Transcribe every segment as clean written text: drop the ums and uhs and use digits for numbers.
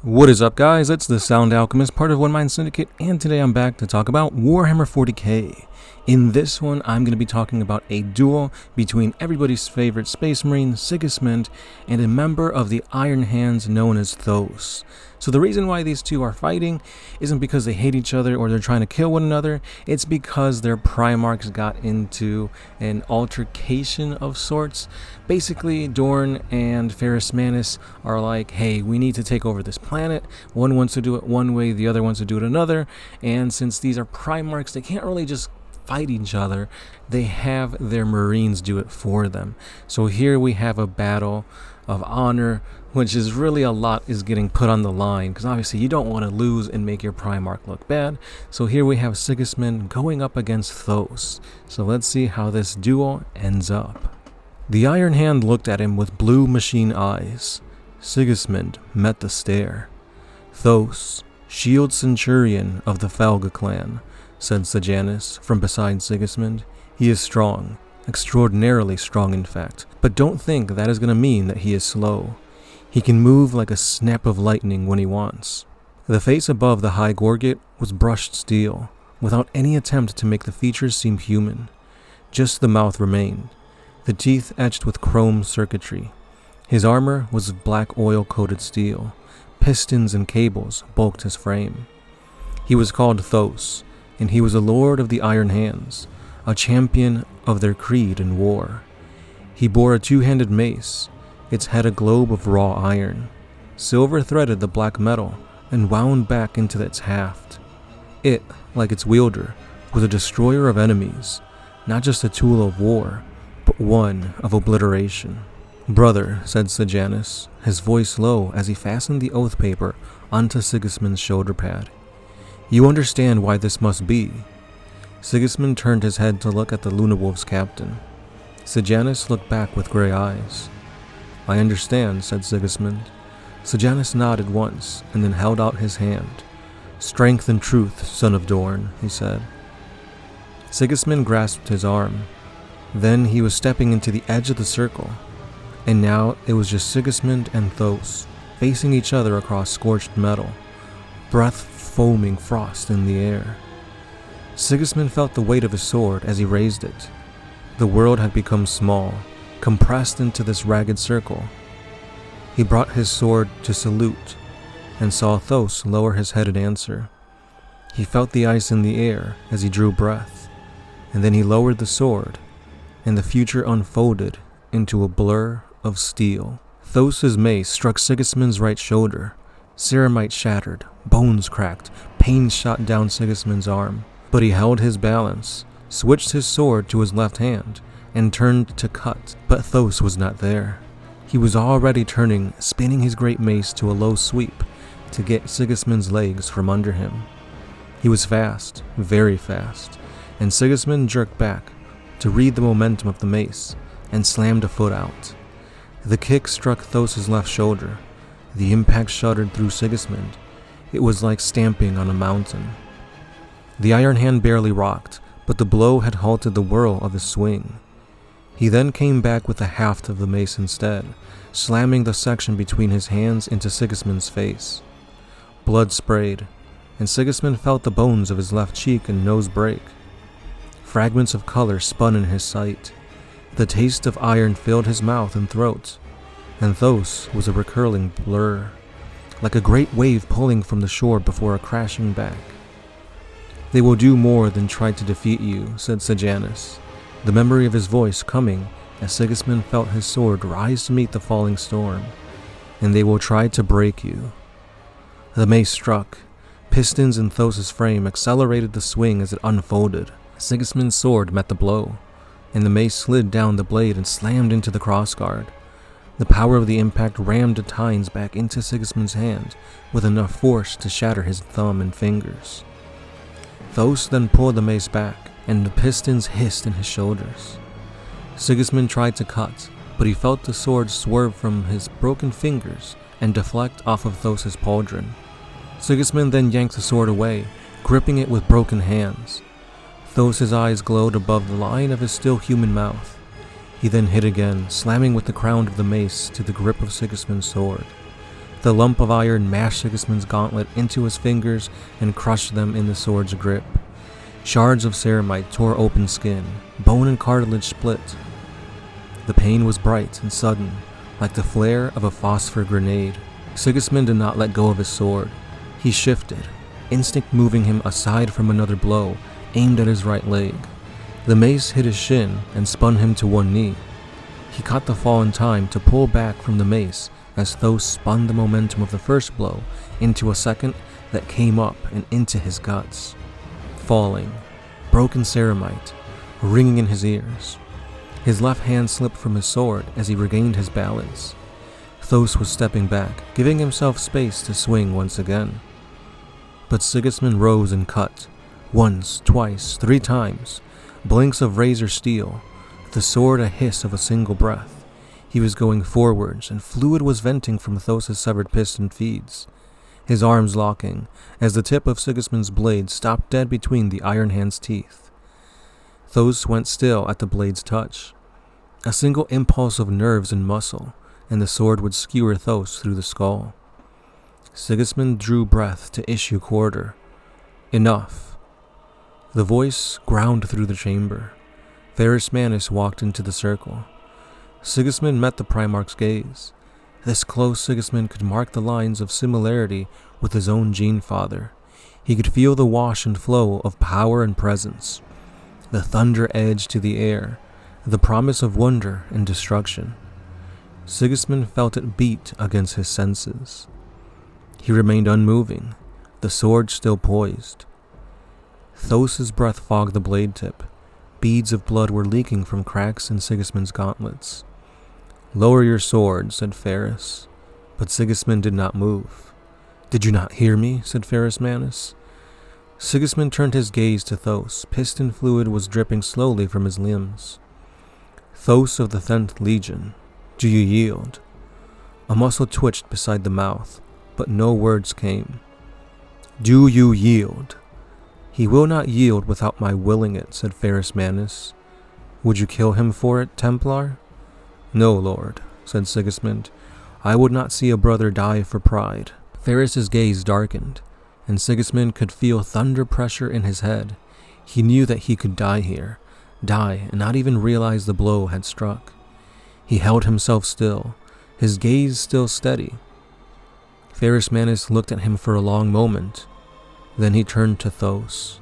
What is up, guys? It's the Sound Alchemist, part of One Mind Syndicate, and today I'm back to talk about Warhammer 40k. In this one, I'm going to be talking about a duel between everybody's favorite Space Marine, Sigismund, and a member of the Iron Hands known as Thos. So the reason why these two are fighting isn't because they hate each other or they're trying to kill one another, it's because their Primarchs got into an altercation of sorts. Basically, Dorn and Ferrus Manus are like, hey, we need to take over this planet. One wants to do it one way, the other wants to do it another, and since these are Primarchs, they can't really just fight each other. They have their Marines do it for them. So here we have a battle of honor, which is really a lot is getting put on the line, because obviously you don't want to lose and make your Primarch look bad. So here we have Sigismund going up against Thos. So let's see how this duel ends up. The Iron Hand looked at him with blue machine eyes. Sigismund met the stare. Thos, Shield Centurion of the Felga clan, said Sejanus from beside Sigismund. He is strong, extraordinarily strong in fact, but don't think that is going to mean that he is slow. He can move like a snap of lightning when he wants. The face above the high gorget was brushed steel, without any attempt to make the features seem human. Just the mouth remained, the teeth etched with chrome circuitry. His armor was of black oil-coated steel. Pistons and cables bulked his frame. He was called Thos, and he was a lord of the Iron Hands, a champion of their creed in war. He bore a two-handed mace, its head a globe of raw iron. Silver threaded the black metal and wound back into its haft. It, like its wielder, was a destroyer of enemies, not just a tool of war, but one of obliteration. Brother, said Sejanus, his voice low as he fastened the oath paper onto Sigismund's shoulder pad. You understand why this must be. Sigismund turned his head to look at the Lunawolf's captain. Sejanus looked back with gray eyes. I understand, said Sigismund. Sejanus nodded once and then held out his hand. Strength and truth, son of Dorn, he said. Sigismund grasped his arm. Then he was stepping into the edge of the circle, and now it was just Sigismund and Thos, facing each other across scorched metal, breath foaming frost in the air. Sigismund felt the weight of his sword as he raised it. The world had become small, compressed into this ragged circle. He brought his sword to salute, and saw Thos lower his head in answer. He felt the ice in the air as he drew breath, and then he lowered the sword, and the future unfolded into a blur of steel. Thos's mace struck Sigismund's right shoulder. Ceramite shattered, bones cracked, pain shot down Sigismund's arm. But he held his balance, switched his sword to his left hand, and turned to cut, but Thos was not there. He was already turning, spinning his great mace to a low sweep to get Sigismund's legs from under him. He was fast, very fast, and Sigismund jerked back to read the momentum of the mace and slammed a foot out. The kick struck Thos's left shoulder. The impact shuddered through Sigismund. It was like stamping on a mountain. The Iron Hand barely rocked, but the blow had halted the whirl of his swing. He then came back with the haft of the mace instead, slamming the section between his hands into Sigismund's face. Blood sprayed, and Sigismund felt the bones of his left cheek and nose break. Fragments of color spun in his sight. The taste of iron filled his mouth and throat, and Thos was a recurring blur, like a great wave pulling from the shore before a crashing back. They will do more than try to defeat you, said Sejanus, the memory of his voice coming as Sigismund felt his sword rise to meet the falling storm. And they will try to break you. The mace struck. Pistons in Thos's frame accelerated the swing as it unfolded. Sigismund's sword met the blow, and the mace slid down the blade and slammed into the crossguard. The power of the impact rammed the tines back into Sigismund's hand with enough force to shatter his thumb and fingers. Thos then pulled the mace back, and the pistons hissed in his shoulders. Sigismund tried to cut, but he felt the sword swerve from his broken fingers and deflect off of Thos's pauldron. Sigismund then yanked the sword away, gripping it with broken hands. Thos's eyes glowed above the line of his still human mouth. He then hit again, slamming with the crown of the mace to the grip of Sigismund's sword. The lump of iron mashed Sigismund's gauntlet into his fingers and crushed them in the sword's grip. Shards of ceramite tore open skin, bone and cartilage split. The pain was bright and sudden, like the flare of a phosphor grenade. Sigismund did not let go of his sword. He shifted, instinct moving him aside from another blow, aimed at his right leg. The mace hit his shin and spun him to one knee. He caught the fall in time to pull back from the mace as Thos spun the momentum of the first blow into a second that came up and into his guts. Falling, broken ceramite, ringing in his ears. His left hand slipped from his sword as he regained his balance. Thos was stepping back, giving himself space to swing once again. But Sigismund rose and cut, once, twice, 3 times, blinks of razor steel, the sword a hiss of a single breath. He was going forwards, and fluid was venting from Thos' severed piston feeds, his arms locking, as the tip of Sigismund's blade stopped dead between the iron hand's teeth. Thos went still at the blade's touch. A single impulse of nerves and muscle, and the sword would skewer Thos through the skull. Sigismund drew breath to issue quarter. Enough. The voice ground through the chamber. Ferrus Manus walked into the circle. Sigismund met the Primarch's gaze. This close, Sigismund could mark the lines of similarity with his own gene father. He could feel the wash and flow of power and presence, the thunder edge to the air, the promise of wonder and destruction. Sigismund felt it beat against his senses. He remained unmoving, the sword still poised. Thos' breath fogged the blade tip. Beads of blood were leaking from cracks in Sigismund's gauntlets. "Lower your sword," said Ferrus, but Sigismund did not move. "Did you not hear me?" said Ferrus Manus. Sigismund turned his gaze to Thos. Piston fluid was dripping slowly from his limbs. "Thos of the 10th Legion, do you yield?" A muscle twitched beside the mouth, but no words came. "Do you yield?" "He will not yield without my willing it," said Ferrus Manus. "Would you kill him for it, Templar?" "No, lord," said Sigismund. "I would not see a brother die for pride." Ferrus's gaze darkened, and Sigismund could feel thunder pressure in his head. He knew that he could die here, die and not even realize the blow had struck. He held himself still, his gaze still steady. Ferrus Manus looked at him for a long moment. Then he turned to Thos.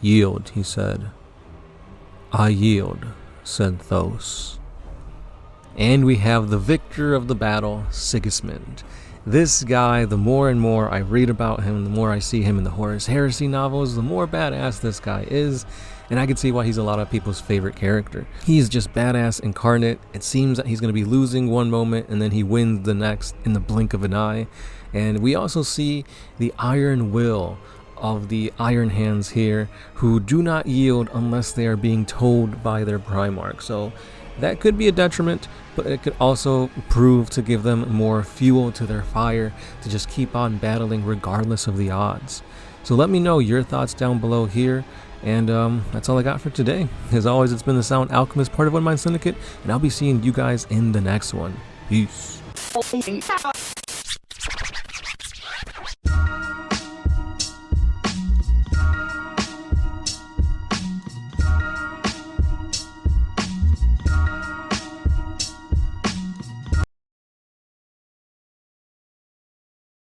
"Yield," he said. "I yield," said Thos. And we have the victor of the battle, Sigismund. This guy, the more and more I read about him, the more I see him in the Horus Heresy novels, the more badass this guy is, and I can see why he's a lot of people's favorite character. He's just badass incarnate. It seems that he's going to be losing one moment, and then he wins the next in the blink of an eye. And we also see the iron will of the Iron Hands here, who do not yield unless they are being told by their Primarch. So that could be a detriment, but it could also prove to give them more fuel to their fire to just keep on battling regardless of the odds. So let me know your thoughts down below here, and that's all I got for today. As always, it's been the Sound Alchemist, part of One Mind Syndicate, and I'll be seeing you guys in the next one. Peace.